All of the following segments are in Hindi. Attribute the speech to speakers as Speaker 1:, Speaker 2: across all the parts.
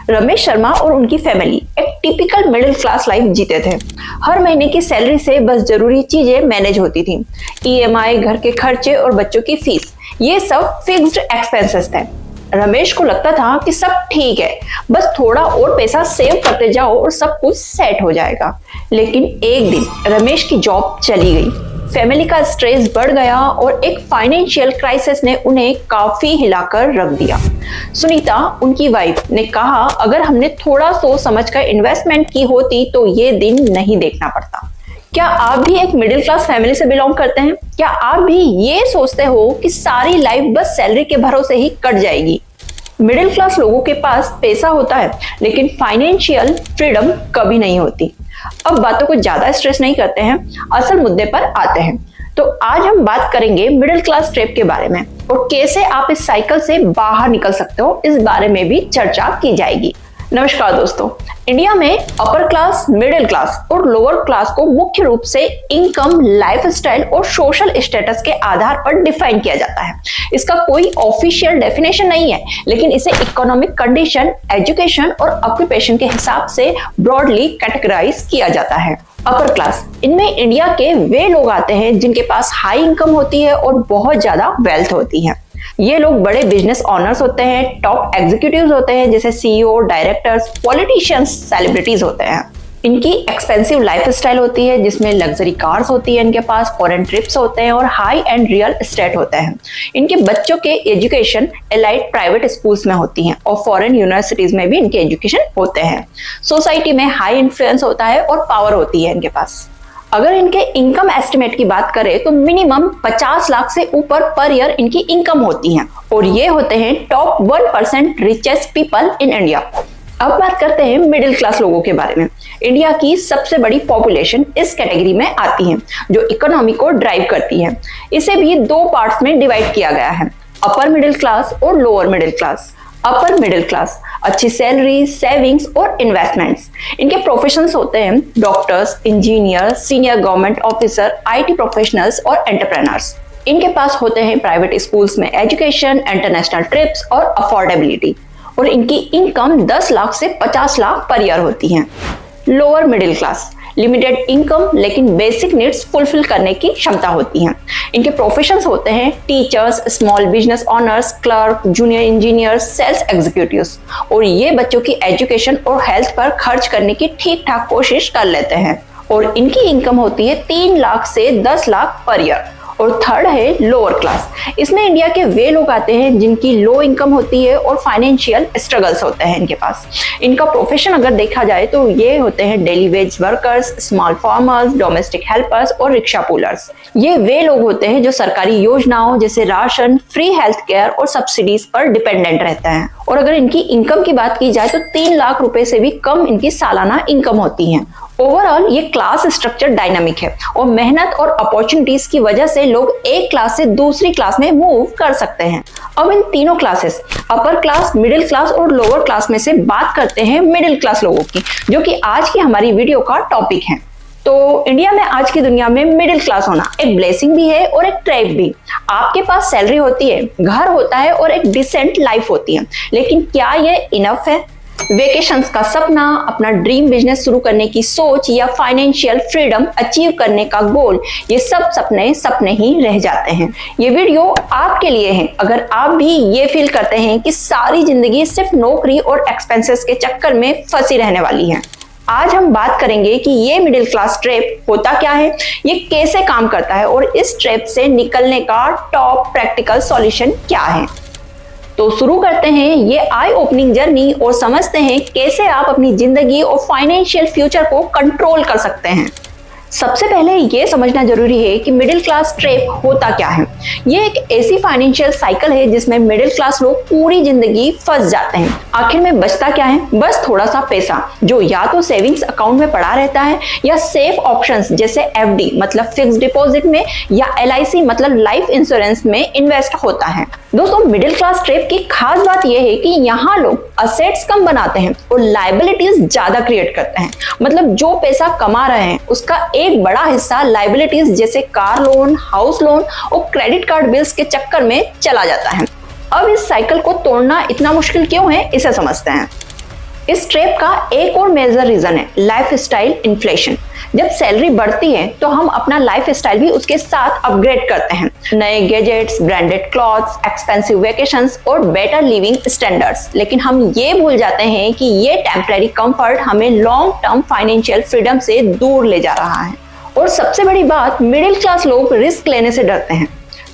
Speaker 1: रमेश शर्मा और उनकी फैमिली एक टिपिकल मिडिल क्लास लाइफ जीते थे। हर महीने की सैलरी से बस जरूरी चीजें मैनेज होती थी। ईएमआई, घर के खर्चे और बच्चों की फीस, ये सब फिक्स्ड एक्सपेंसेस थे। रमेश को लगता था कि सब ठीक है, बस थोड़ा और पैसा सेव करते जाओ और सब कुछ सेट हो जाएगा। लेकिन एक दिन रमेश की जॉब चली गई, फैमिली का स्ट्रेस बढ़ गया और एक फाइनेंशियल क्राइसिस ने उन्हें काफी हिलाकर रख दिया। सुनीता, उनकी वाइफ, ने कहा अगर हमने थोड़ा सोच समझ कर इन्वेस्टमेंट की होती तो ये दिन नहीं देखना पड़ता। क्या आप भी एक मिडिल क्लास फैमिली से बिलोंग करते हैं? क्या आप भी ये सोचते हो कि सारी लाइफ बस सैलरी के भरोसे ही कट जाएगी? मिडिल क्लास लोगों के पास पैसा होता है लेकिन फाइनेंशियल फ्रीडम कभी नहीं होती। अब बातों को ज्यादा स्ट्रेस नहीं करते हैं, असल मुद्दे पर आते हैं। तो आज हम बात करेंगे मिडिल क्लास ट्रैप के बारे में और कैसे आप इस साइकिल से बाहर निकल सकते हो, इस बारे में भी चर्चा की जाएगी। नमस्कार दोस्तों, इंडिया में अपर क्लास, मिडिल क्लास और लोअर क्लास को मुख्य रूप से इनकम, लाइफस्टाइल और सोशल स्टेटस के आधार पर डिफाइन किया जाता है। इसका कोई ऑफिशियल डेफिनेशन नहीं है, लेकिन इसे इकोनॉमिक कंडीशन, एजुकेशन और ऑक्यूपेशन के हिसाब से ब्रॉडली कैटेगराइज किया जाता है। अपर क्लास, इनमें इंडिया के वे लोग आते हैं जिनके पास हाई इनकम होती है और बहुत ज्यादा वेल्थ होती है। ये लोग बड़े बिजनेस ऑनर्स होते हैं, टॉप एग्जीक्यूटिव्स होते हैं जैसे सीईओ, डायरेक्टर्स, पॉलिटिशियंस, सेलिब्रिटीज होते हैं। इनकी एक्सपेंसिव लाइफस्टाइल होती है जिसमें लग्जरी कार्स होती है, इनके पास फॉरेन ट्रिप्स होते हैं और हाई एंड रियल एस्टेट होते हैं। इनके बच्चों के एजुकेशन एलाइट प्राइवेट स्कूल्स में होती हैं और फॉरेन यूनिवर्सिटीज में भी इनके एजुकेशन होते हैं। सोसाइटी में हाई इन्फ्लुएंस होता है और पावर होती है इनके पास। अगर इनके इनकम एस्टिमेट की बात करें तो मिनिमम 50 लाख से ऊपर पर ईयर इनकी इनकम होती है और ये होते हैं top 1% richest people in India. अब बात करते हैं मिडिल क्लास लोगों के बारे में। इंडिया की सबसे बड़ी पॉपुलेशन इस कैटेगरी में आती है जो इकोनॉमी को ड्राइव करती है। इसे भी दो पार्ट्स में डिवाइड किया गया है, अपर मिडिल क्लास और lower middle class. Upper middle class अच्छी सैलरी, सेविंग्स और इन्वेस्टमेंट्स। इनके प्रोफेशंस होते हैं doctors, engineer, senior government officer, IT professionals और एंटरप्रेन्योर्स। इनके पास होते हैं प्राइवेट स्कूल्स में एजुकेशन, इंटरनेशनल ट्रिप्स और अफोर्डेबिलिटी और इनकी इनकम 10 लाख से 50 लाख पर ईयर होती है। Lower middle class, limited income लेकिन बेसिक नीड्स फुलफिल करने की क्षमता होती है। इनके प्रोफेशंस होते हैं teachers, small business owners, clerk, junior engineers, sales executives और ये बच्चों की एजुकेशन और हेल्थ पर खर्च करने की ठीक ठाक कोशिश कर लेते हैं और इनकी इनकम होती है 3 लाख से 10 लाख पर ईयर। और थर्ड है लोअर क्लास। इसमें इंडिया के वे लोग आते हैं जिनकी लो इनकम होती है और फाइनेंशियल स्ट्रगल्स होते हैं इनके पास। इनका प्रोफेशन अगर देखा जाए तो ये होते हैं daily veg workers, small farmers, domestic helpers और रिक्शा पुलर्स। ये वे लोग होते हैं जो सरकारी योजनाओं जैसे राशन, फ्री हेल्थ केयर और सब्सिडीज पर डिपेंडेंट रहते हैं। और अगर इनकी इनकम की बात की जाए तो 3 लाख रुपए से भी कम इनकी सालाना इनकम होती है। ओवरऑल ये क्लास स्ट्रक्चर डायनामिक है और मेहनत और अपॉर्चुनिटीज की वजह से लोग एक क्लास से दूसरी क्लास में मूव कर सकते हैं। अब इन तीनों classes, upper class, middle class और लोअर क्लास में से बात करते हैं मिडिल क्लास लोगों की, जो कि आज की हमारी वीडियो का टॉपिक है। तो इंडिया में आज की दुनिया में मिडिल क्लास होना एक ब्लेसिंग भी है और एक ट्रैप भी। आपके पास सैलरी होती है, घर होता है और एक डिसेंट लाइफ होती है, लेकिन क्या ये इनफ है? वेकेशंस का सपना, अपना ड्रीम बिजनेस शुरू करने की सोच या फाइनेंशियल फ्रीडम अचीव करने का गोल, ये सब सपने ही रह जाते हैं। ये वीडियो आपके लिए है अगर आप भी ये फील करते हैं कि सारी जिंदगी सिर्फ नौकरी और एक्सपेंसेस के चक्कर में फंसी रहने वाली है। आज हम बात करेंगे कि ये मिडिल क्लास ट्रैप होता क्या है, ये कैसे काम करता है और इस ट्रैप से निकलने का टॉप प्रैक्टिकल सॉल्यूशन क्या है। तो शुरू करते हैं ये आई ओपनिंग जर्नी और समझते हैं कैसे आप अपनी जिंदगी और फाइनेंशियल फ्यूचर को कंट्रोल कर सकते हैं। सबसे पहले ये समझना जरूरी है कि मिडिल क्लास ट्रैप होता क्या है। ये एक ऐसी फाइनेंशियल साइकिल है जिसमें मिडिल क्लास लोग पूरी जिंदगी फंस जाते हैं। आखिर में बचता क्या है? बस थोड़ा सा पैसा जो या तो सेविंग्स अकाउंट में पड़ा रहता है या सेफ ऑप्शंस जैसे एफडी मतलब फिक्स डिपॉजिट में या एलआईसी मतलब लाइफ इंश्योरेंस में इन्वेस्ट होता है। दोस्तों, मिडिल क्लास ट्रैप की खास बात यह है कि यहाँ लोग असेट्स कम बनाते हैं और लायबिलिटीज ज्यादा क्रिएट करते हैं। मतलब जो पैसा कमा रहे हैं उसका एक बड़ा हिस्सा लायबिलिटीज जैसे कार लोन, हाउस लोन और क्रेडिट कार्ड बिल्स के चक्कर में चला जाता है। अब इस साइकिल को तोड़ना इतना मुश्किल क्यों है, इसे समझते हैं। इस ट्रैप का एक और मेजर रीजन है लाइफस्टाइल इन्फ्लेशन। जब सैलरी बढ़ती है तो हम अपना लाइफ स्टाइल भी उसके साथ अपग्रेड करते हैं। नए gadgets, branded clothes, expensive vacations और बेटर लिविंग स्टैंडर्ड्स। लेकिन हम ये भूल जाते हैं कि ये टेम्परेरी कंफर्ट हमें लॉन्ग टर्म फाइनेंशियल फ्रीडम से दूर ले जा रहा है। और सबसे बड़ी बात, मिडिल क्लास लोग रिस्क लेने से डरते हैं।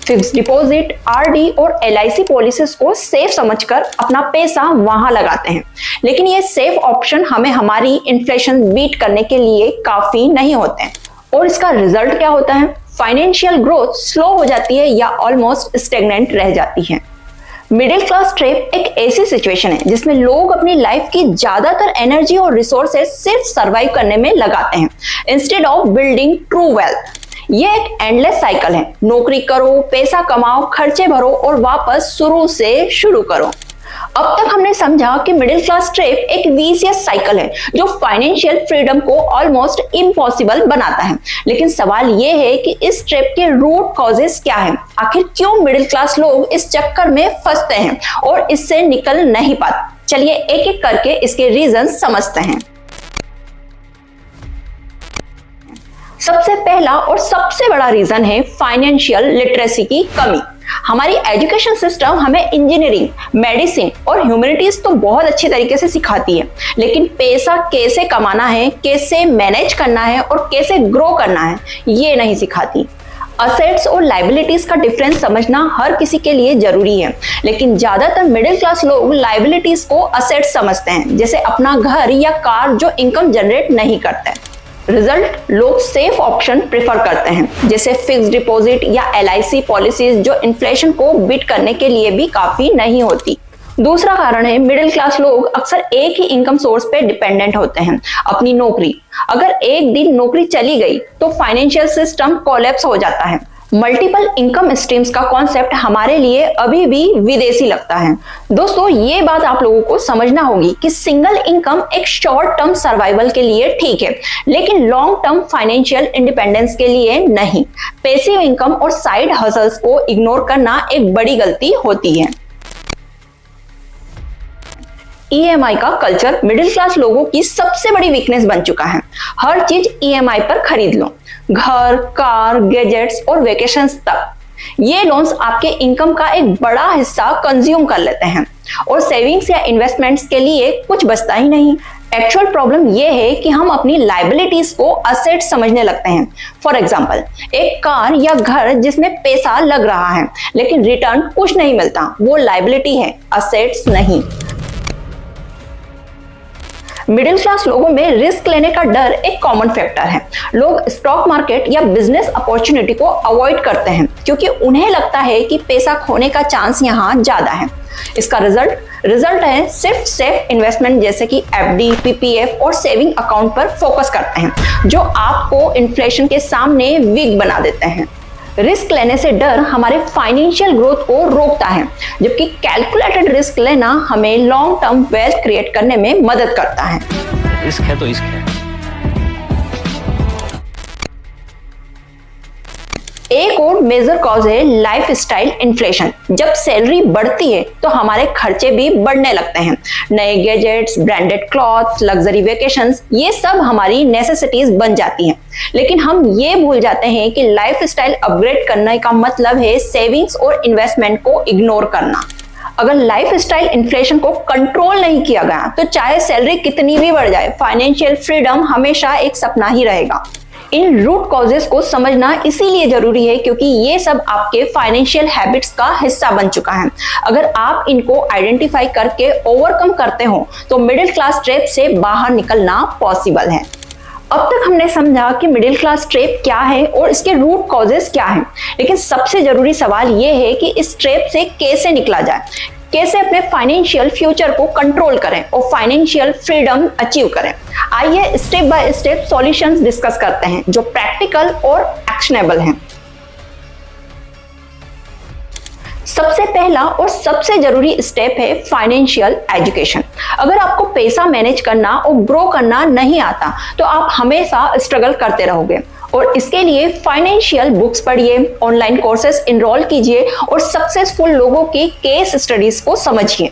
Speaker 1: फिक्स डिपॉजिट, आरडी और एलआईसी पॉलिसीज को सेफ समझकर अपना पैसा वहां लगाते हैं। लेकिन ये सेफ ऑप्शन हमें हमारी इन्फ्लेशन बीट करने के लिए काफी नहीं होते हैं। और इसका रिजल्ट क्या होता है? फाइनेंशियल ग्रोथ स्लो हो जाती है या ऑलमोस्ट स्टेगनेंट रह जाती है। मिडिल क्लास ट्रैप एक ऐसी सिचुएशन है जिसमें लोग अपनी लाइफ की ज्यादातर एनर्जी और रिसोर्सेज सिर्फ सर्वाइव करने में लगाते हैं instead of building true wealth. ये एक एंडलेस साइकिल है। नौकरी करो, पैसा कमाओ, खर्चे भरो और वापस शुरू से शुरू करो। अब तक हमने समझा कि मिडिल क्लास ट्रैप एक विशियस साइकिल है जो फाइनेंशियल फ्रीडम को ऑलमोस्ट इम्पॉसिबल बनाता है। लेकिन सवाल यह है कि इस ट्रैप के रूट कॉजेस क्या हैं? आखिर क्यों मिडिल क्लास लोग इस चक्कर में फंसते हैं और इससे निकल नहीं पाते? चलिए एक एक करके इसके रीजन समझते हैं। सबसे पहला और सबसे बड़ा रीजन है फाइनेंशियल लिटरेसी की कमी। हमारी एजुकेशन सिस्टम हमें इंजीनियरिंग, मेडिसिन और ह्यूमैनिटीज तो बहुत अच्छी तरीके से सिखाती है, लेकिन पैसा कैसे कमाना है, कैसे मैनेज करना है और कैसे ग्रो करना है, ये नहीं सिखाती। असेट्स और लाइबिलिटीज का डिफरेंस समझना हर किसी के लिए जरूरी है, लेकिन ज्यादातर मिडिल क्लास लोग लाइबिलिटीज को असेट्स समझते हैं, जैसे अपना घर या कार जो इनकम जनरेट नहीं करते। रिजल्ट, लोग सेफ ऑप्शन प्रेफर करते हैं जैसे फिक्स डिपॉजिट या एलआईसी पॉलिसीज जो इन्फ्लेशन को बीट करने के लिए भी काफी नहीं होती। दूसरा कारण है मिडिल क्लास लोग अक्सर एक ही इनकम सोर्स पे डिपेंडेंट होते हैं, अपनी नौकरी। अगर एक दिन नौकरी चली गई तो फाइनेंशियल सिस्टम कोलैप्स हो जाता है। मल्टीपल इनकम स्ट्रीम्स का कॉन्सेप्ट हमारे लिए अभी भी विदेशी लगता है। दोस्तों, ये बात आप लोगों को समझना होगी कि सिंगल इनकम एक शॉर्ट टर्म सर्वाइवल के लिए ठीक है, लेकिन लॉन्ग टर्म फाइनेंशियल इंडिपेंडेंस के लिए नहीं। पैसिव इनकम और साइड हसल्स को इग्नोर करना एक बड़ी गलती होती है। ईएमआई का कल्चर मिडिल क्लास लोगों की सबसे बड़ी वीकनेस बन चुका है। हर चीज ईएमआई पर खरीद लो, घर, कार, गैजेट्स और वेकेशंस तक। ये लोन्स आपके इनकम का एक बड़ा हिस्सा कंज्यूम कर लेते हैं और सेविंग्स या इन्वेस्टमेंट्स के लिए कुछ बचता ही नहीं। एक्चुअल प्रॉब्लम यह है कि हम अपनी लाइबिलिटीज को असेट समझने लगते हैं। फॉर एग्जांपल, एक कार या घर जिसमें पैसा लग रहा है लेकिन रिटर्न कुछ नहीं मिलता, वो लाइबिलिटी है, असेट्स नहीं। मिडिल क्लास लोगों में रिस्क लेने का डर एक कॉमन फैक्टर है। लोग स्टॉक मार्केट या बिजनेस अपॉर्चुनिटी को अवॉइड करते हैं क्योंकि उन्हें लगता है कि पैसा खोने का चांस यहाँ ज्यादा है। इसका रिजल्ट है सिर्फ सेफ इन्वेस्टमेंट जैसे कि एफडी, पीपीएफ और सेविंग अकाउंट पर फोकस करते हैं जो आपको इन्फ्लेशन के सामने वीक बना देते हैं। रिस्क लेने से डर हमारे फाइनेंशियल ग्रोथ को रोकता है, जबकि कैलकुलेटेड रिस्क लेना हमें लॉन्ग टर्म वेल्थ क्रिएट करने में मदद करता है।
Speaker 2: रिस्क है तो इश्क है।
Speaker 1: एक और मेजर कॉज है लाइफस्टाइल इन्फ्लेशन। जब सैलरी बढ़ती है तो हमारे खर्चे भी बढ़ने लगते हैं। नए gadgets, branded clothes, luxury vacations, ये सब हमारी नेसेसिटीज बन जाती हैं। लेकिन हम ये भूल जाते हैं कि लाइफस्टाइल अपग्रेड करने का मतलब है सेविंग्स और इन्वेस्टमेंट को इग्नोर करना। अगर लाइफस्टाइल इन्फ्लेशन को कंट्रोल नहीं किया गया तो चाहे सैलरी कितनी भी बढ़ जाए, फाइनेंशियल फ्रीडम हमेशा एक सपना ही रहेगा। इन रूट कॉजेस को समझना इसीलिए जरूरी है क्योंकि ये सब आपके फाइनेंशियल हैबिट्स का हिस्सा बन चुका है। अगर आप इनको आइडेंटिफाई करके ओवरकम करते हो तो मिडिल क्लास ट्रैप से बाहर निकलना पॉसिबल है। अब तक हमने समझा कि मिडिल क्लास ट्रैप क्या है और इसके रूट कॉजेस क्या हैं, लेकिन सबसे जरूरी सवाल यह है कि इस ट्रैप से कैसे निकला जाए, कैसे अपने फाइनेंशियल फ्यूचर को कंट्रोल करें और फाइनेंशियल फ्रीडम अचीव करें। आइए step by step solutions discuss करते हैं जो प्रैक्टिकल और एक्शनेबल हैं। सबसे पहला और सबसे जरूरी स्टेप है फाइनेंशियल एजुकेशन। अगर आपको पैसा मैनेज करना और ग्रो करना नहीं आता तो आप हमेशा स्ट्रगल करते रहोगे और इसके लिए फाइनेंशियल बुक्स पढ़िए, ऑनलाइन कोर्सेज इनरोल कीजिए और सक्सेसफुल लोगों की केस स्टडीज को समझिए।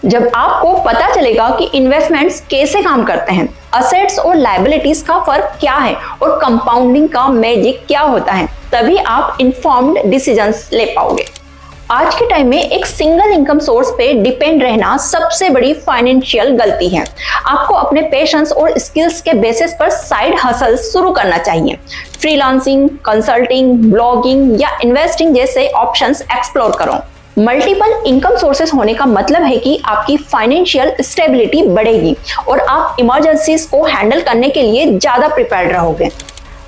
Speaker 1: जब आपको पता चलेगा कि इन्वेस्टमेंट्स कैसे काम करते हैं, असेट्स और लायबिलिटीज का फर्क क्या है और कंपाउंडिंग का मैजिक क्या होता है, तभी आप इन्फॉर्म्ड डिसीजंस ले पाओगे। आज के टाइम में एक सिंगल इनकम सोर्स पे डिपेंड रहना सबसे बड़ी फाइनेंशियल गलती है। आपको अपने पेशेंस और स्किल्स के बेसिस पर साइड हसल शुरू करना चाहिए। फ्रीलांसिंग, कंसल्टिंग, ब्लॉगिंग या इन्वेस्टिंग जैसे ऑप्शंस एक्सप्लोर करो। मल्टीपल इनकम सोर्सेस होने का मतलब है कि आपकी फाइनेंशियल स्टेबिलिटी बढ़ेगी और आप इमरजेंसीज को हैंडल करने के लिए ज्यादा प्रिपेयर्ड रहोगे।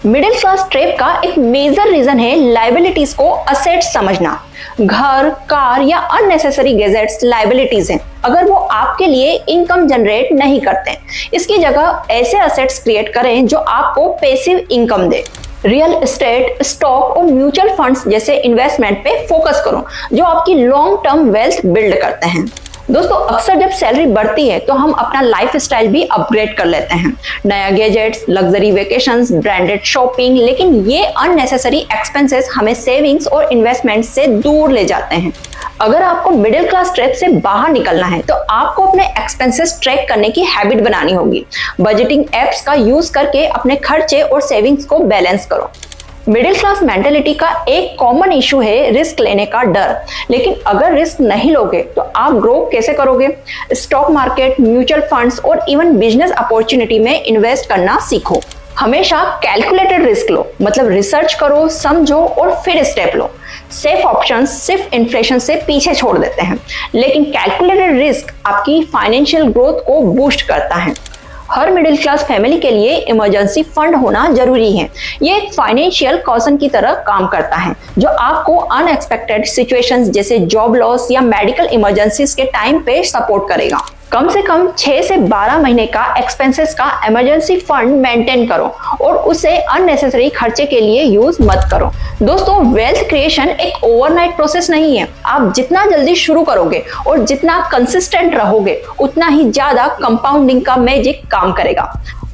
Speaker 1: मिडिल क्लास ट्रैप का एक मेजर रीजन है लायबिलिटीज को असेट्स समझना। घर, कार या अननेसेसरी गैजेट्स लायबिलिटीज हैं अगर वो आपके लिए इनकम जनरेट नहीं करते। इसकी जगह ऐसे असेट्स क्रिएट करें जो आपको पैसिव इनकम दे। रियल एस्टेट, स्टॉक और म्यूचुअल फंड्स जैसे इन्वेस्टमेंट पे फोकस करो जो आपकी लॉन्ग टर्म वेल्थ बिल्ड करते हैं। दोस्तों, अक्सर जब सैलरी बढ़ती है तो हम अपना लाइफ स्टाइल भी अपग्रेड कर लेते हैं। नया gadgets, luxury vacations, branded shopping, लेकिन ये अननेसेसरी एक्सपेंसेस हमें सेविंग्स और इन्वेस्टमेंट से दूर ले जाते हैं। अगर आपको मिडिल क्लास ट्रैप से बाहर निकलना है तो आपको अपने एक्सपेंसेस ट्रैक करने की हैबिट बनानी होगी। बजटिंग एप्स का यूज करके अपने खर्चे और सेविंग्स को बैलेंस करो। मिडिल क्लास मेंटेलिटी का एक कॉमन इशू है रिस्क लेने का डर, लेकिन अगर रिस्क नहीं लोगे तो आप ग्रो कैसे करोगे? स्टॉक मार्केट, म्यूचुअल फंड्स और इवन बिजनेस अपॉर्चुनिटी में इन्वेस्ट करना सीखो। हमेशा कैलकुलेटेड रिस्क लो, मतलब रिसर्च करो, समझो और फिर स्टेप लो। सेफ ऑप्शंस सिर्फ इन्फ्लेशन से पीछे छोड़ देते हैं, लेकिन कैलकुलेटेड रिस्क आपकी फाइनेंशियल ग्रोथ को बूस्ट करता है। हर मिडिल क्लास फैमिली के लिए इमरजेंसी फंड होना जरूरी है। ये एक फाइनेंशियल कॉशन की तरह काम करता है जो आपको अनएक्सपेक्टेड सिचुएशंस जैसे जॉब लॉस या मेडिकल इमरजेंसीज के टाइम पे सपोर्ट करेगा। कम से कम 6 से 12 महीने का एक्सपेंसेस का इमरजेंसी फंड मेंटेन करो और उसे अननेसेसरी खर्चे के लिए यूज मत करो। दोस्तों, वेल्थ क्रिएशन एक ओवरनाइट प्रोसेस नहीं है। आप जितना जल्दी शुरू करोगे और जितना कंसिस्टेंट रहोगे उतना ही ज्यादा कंपाउंडिंग का मैजिक काम करेगा।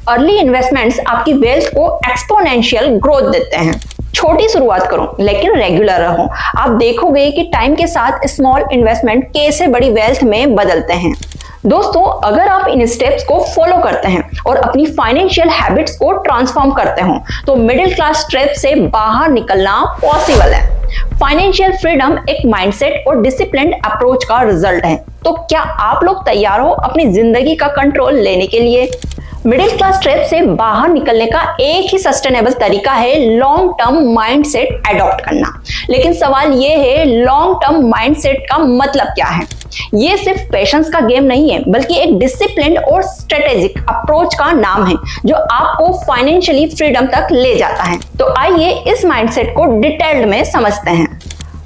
Speaker 1: अर्ली इन्वेस्टमेंट्स आपकी वेल्थ को एक्सपोनेंशियल ग्रोथ देते हैं। छोटी शुरुआत करो लेकिन रेगुलर रहो। आप देखोगे कि टाइम के साथ स्मॉल इन्वेस्टमेंट कैसे बड़ी वेल्थ में बदलते हैं। दोस्तों, अगर आप इन स्टेप्स को फॉलो करते हैं और अपनी फाइनेंशियल हैबिट्स को ट्रांसफॉर्म करते हो तो मिडिल क्लास ट्रैप से बाहर निकलना पॉसिबल है। फाइनेंशियल फ्रीडम एक माइंडसेट और डिसिप्लिन्ड अप्रोच का रिजल्ट है। तो क्या आप लोग तैयार हो अपनी जिंदगी का कंट्रोल लेने के लिए? मिडिल क्लास ट्रैप से बाहर निकलने का एक ही सस्टेनेबल तरीका है लॉन्ग टर्म माइंडसेट अडॉप्ट करना। लेकिन सवाल ये है, लॉन्ग टर्म माइंडसेट का मतलब क्या है? ये सिर्फ पेशेंस का गेम नहीं है, बल्कि एक डिसिप्लिन्ड और स्ट्रेटेजिक अप्रोच का नाम है जो आपको फाइनेंशियली फ्रीडम तक ले जाता है। तो आइए इस माइंडसेट को डिटेल्ड में समझते हैं।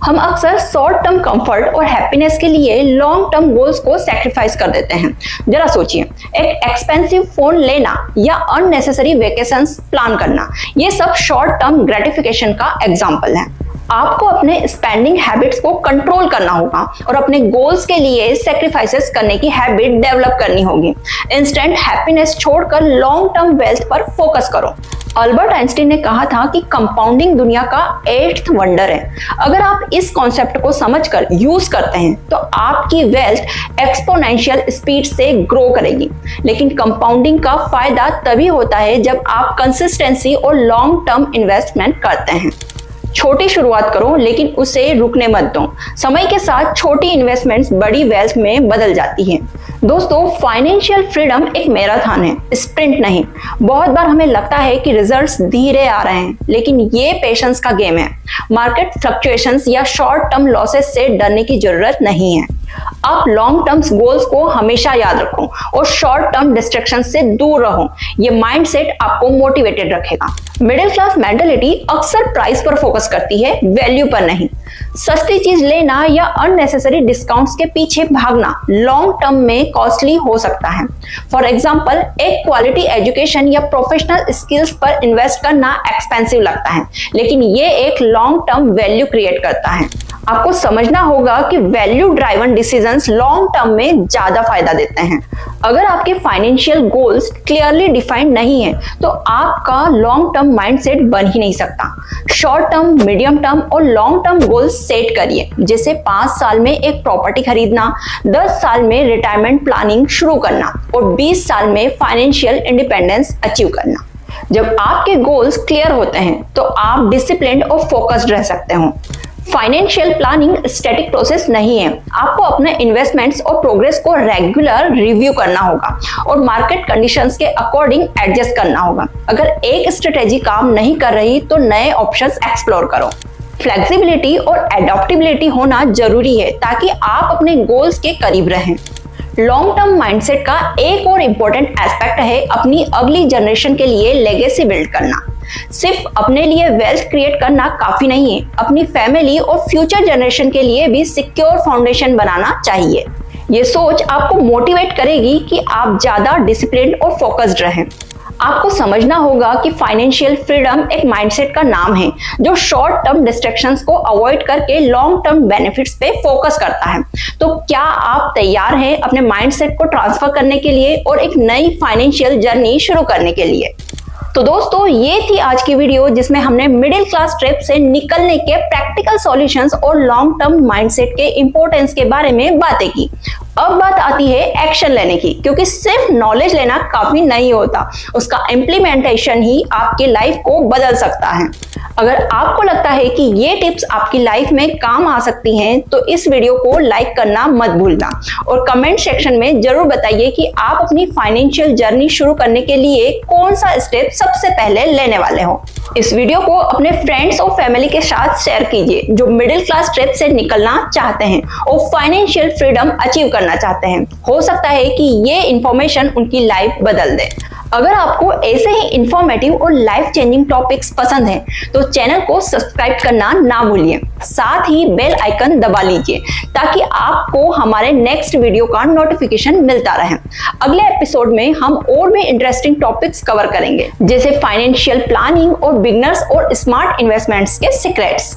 Speaker 1: हम अक्सर शॉर्ट टर्म कंफर्ट और हैप्पीनेस के लिए लॉन्ग टर्म गोल्स को सैक्रिफाइस कर देते हैं। जरा सोचिए, एक एक्सपेंसिव फोन लेना या अननेसेसरी वेकेशंस प्लान करना, ये सब शॉर्ट टर्म ग्रेटिफिकेशन का एग्जांपल है। आपको अपने स्पेंडिंग हैबिट्स को कंट्रोल करना होगा और अपने गोल्स के लिए सैक्रिफाइसेस करने की हैबिट डेवलप करनी होगी। इंस्टेंट हैप्पीनेस छोड़कर लॉन्ग टर्म वेल्थ पर फोकस करो। अल्बर्ट आइंस्टीन ने कहा था कि कंपाउंडिंग दुनिया का 8th वंडर है। अगर आप इस कॉन्सेप्ट को समझकर यूज करते हैं तो आपकी वेल्थ एक्सपोनेंशियल स्पीड से ग्रो करेगी। लेकिन कंपाउंडिंग का फायदा तभी होता है जब आप कंसिस्टेंसी और लॉन्ग टर्म इन्वेस्टमेंट करते हैं। छोटी शुरुआत करो लेकिन उसे रुकने मत दो। समय के साथ छोटी इन्वेस्टमेंट्स बड़ी वेल्थ में बदल जाती हैं। दोस्तों, फाइनेंशियल फ्रीडम एक मैराथन है, स्प्रिंट नहीं। बहुत बार हमें लगता है कि रिजल्ट्स धीरे आ रहे हैं, लेकिन ये पेशेंस का गेम है। मार्केट फ्लक्चुएशंस या शॉर्ट टर्म लॉसेस से डरने की जरूरत नहीं है। आप लॉन्ग टर्म गोल्स को हमेशा याद रखो और शॉर्ट टर्म डिस्ट्रैक्शन से दूर रहो। ये माइंडसेट आपको मोटिवेटेड रखेगा। मिडिल क्लास मेंटालिटी अक्सर प्राइस पर फोकस करती है, वैल्यू पर नहीं। सस्ती चीज लेना या अननेसेसरी डिस्काउंट्स के पीछे भागना लॉन्ग टर्म में कॉस्टली हो सकता है। फॉर एग्जांपल, एक क्वालिटी एजुकेशन या प्रोफेशनल स्किल्स पर इन्वेस्ट करना एक्सपेंसिव लगता है, लेकिन ये एक लॉन्ग टर्म वैल्यू क्रिएट करता है। आपको समझना होगा कि value driven decisions long term में ज्यादा फायदा देते हैं। अगर आपके फाइनेंशियल गोल्स क्लियरली डिफाइंड नहीं है तो आपका लॉन्ग टर्म माइंडसेट बन ही नहीं सकता। शॉर्ट टर्म, मीडियम टर्म और लॉन्ग टर्म गोल्स सेट करिए, जैसे 5 साल में एक प्रॉपर्टी खरीदना, 10 साल में रिटायरमेंट प्लानिंग शुरू करना और 20 साल में फाइनेंशियल इंडिपेंडेंस अचीव करना। जब आपके गोल्स क्लियर होते हैं तो आप डिसिप्लिन्ड और फोकस्ड रह सकते हो। फाइनेंशियल प्लानिंग स्टैटिक प्रोसेस नहीं है। आपको अपने इन्वेस्टमेंट्स और प्रोग्रेस को रेगुलर रिव्यू करना होगा और मार्केट कंडीशंस के अकॉर्डिंग एडजस्ट करना होगा। अगर एक स्ट्रेटेजी काम नहीं कर रही तो नए ऑप्शंस एक्सप्लोर करो। फ्लेक्सिबिलिटी और एडॉप्टेबिलिटी होना जरूरी है ताकि आप अपने गोल्स के करीब रहें। लॉन्ग टर्म माइंडसेट का एक और इम्पोर्टेंट एस्पेक्ट है अपनी अगली जनरेशन के लिए लेगेसी बिल्ड करना। सिर्फ अपने लिए वेल्थ क्रिएट करना काफी नहीं है, अपनी फैमिली और फ्यूचर जनरेशन के लिए भी सिक्योर फाउंडेशन बनाना चाहिए। ये सोच आपको मोटिवेट करेगी कि आप ज्यादा डिसिप्लिन्ड और फोकस्ड रहें। आपको समझना होगा कि फाइनेंशियल फ्रीडम एक माइंडसेट का नाम है जो शॉर्ट टर्म डिस्ट्रैक्शंस को अवॉइड करके लॉन्ग टर्म बेनिफिट्स पे फोकस करता है। तो क्या आप तैयार हैं अपने माइंडसेट को ट्रांसफर करने के लिए और एक नई फाइनेंशियल जर्नी शुरू करने के लिए? तो दोस्तों, ये थी आज की वीडियो जिसमें हमने मिडिल क्लास ट्रैप से निकलने के प्रैक्टिकल सॉल्यूशंस और लॉन्ग टर्म माइंडसेट के इंपॉर्टेंस के बारे में बातें की। अब बात आती है एक्शन लेने की, क्योंकि सिर्फ नॉलेज लेना काफी नहीं होता, उसका इम्प्लीमेंटेशन ही आपकी लाइफ को बदल सकता है। अगर आपको लगता है कि ये टिप्स आपकी लाइफ में काम आ सकती हैं तो इस वीडियो को लाइक करना मत भूलना और कमेंट सेक्शन में जरूर बताइए कि आप अपनी फाइनेंशियल जर्नी शुरू करने के लिए कौन सा स्टेप सबसे पहले लेने वाले हो। इस वीडियो को अपने फ्रेंड्स और फैमिली के साथ शेयर कीजिए जो मिडिल क्लास ट्रैप से निकलना चाहते हैं और फाइनेंशियल फ्रीडम अचीव करना चाहते हैं। हो सकता है कि ये इंफॉर्मेशन उनकी लाइफ बदल दे। अगर आपको ऐसे ही इंफॉर्मेटिव और लाइफ चेंजिंग टॉपिक्स पसंद हैं तो चैनल को सब्सक्राइब करना ना भूलिए, साथ ही बेल आइकन दबा लीजिए ताकि आपको हमारे नेक्स्ट वीडियो का नोटिफिकेशन मिलता रहे। अगले एपिसोड में हम और भी इंटरेस्टिंग टॉपिक्स कवर करेंगे, जैसे फाइनेंशियल प्लानिंग और बिगनर्स और स्मार्ट इन्वेस्टमेंट्स के सीक्रेट्स।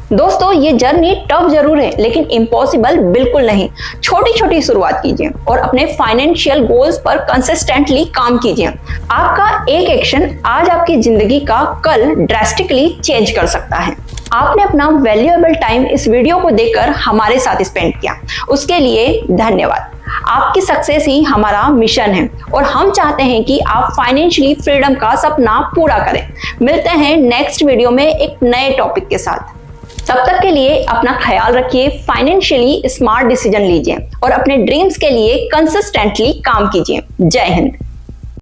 Speaker 1: दोस्तों, ये जर्नी टफ जरूर है लेकिन इम्पॉसिबल बिल्कुल नहीं। छोटी छोटी शुरुआत कीजिए और अपने फाइनेंशियल गोल्स पर कंसिस्टेंटली काम कीजिए। आपका एक एक्शन आज आपकी जिंदगी का कल ड्रास्टिकली चेंज कर सकता है। आपने अपना वैल्यूएबल टाइम इस वीडियो को देखकर हमारे साथ स्पेंड किया, उसके लिए धन्यवाद। आपकी सक्सेस ही हमारा मिशन है और हम चाहते हैं कि आप फाइनेंशियली फ्रीडम का सपना पूरा करें। मिलते हैं नेक्स्ट वीडियो में एक नए टॉपिक के साथ। तब तक के लिए अपना ख्याल रखिए, फाइनेंशियली स्मार्ट डिसीजन लीजिए और अपने ड्रीम्स के लिए कंसिस्टेंटली काम कीजिए। जय हिंद।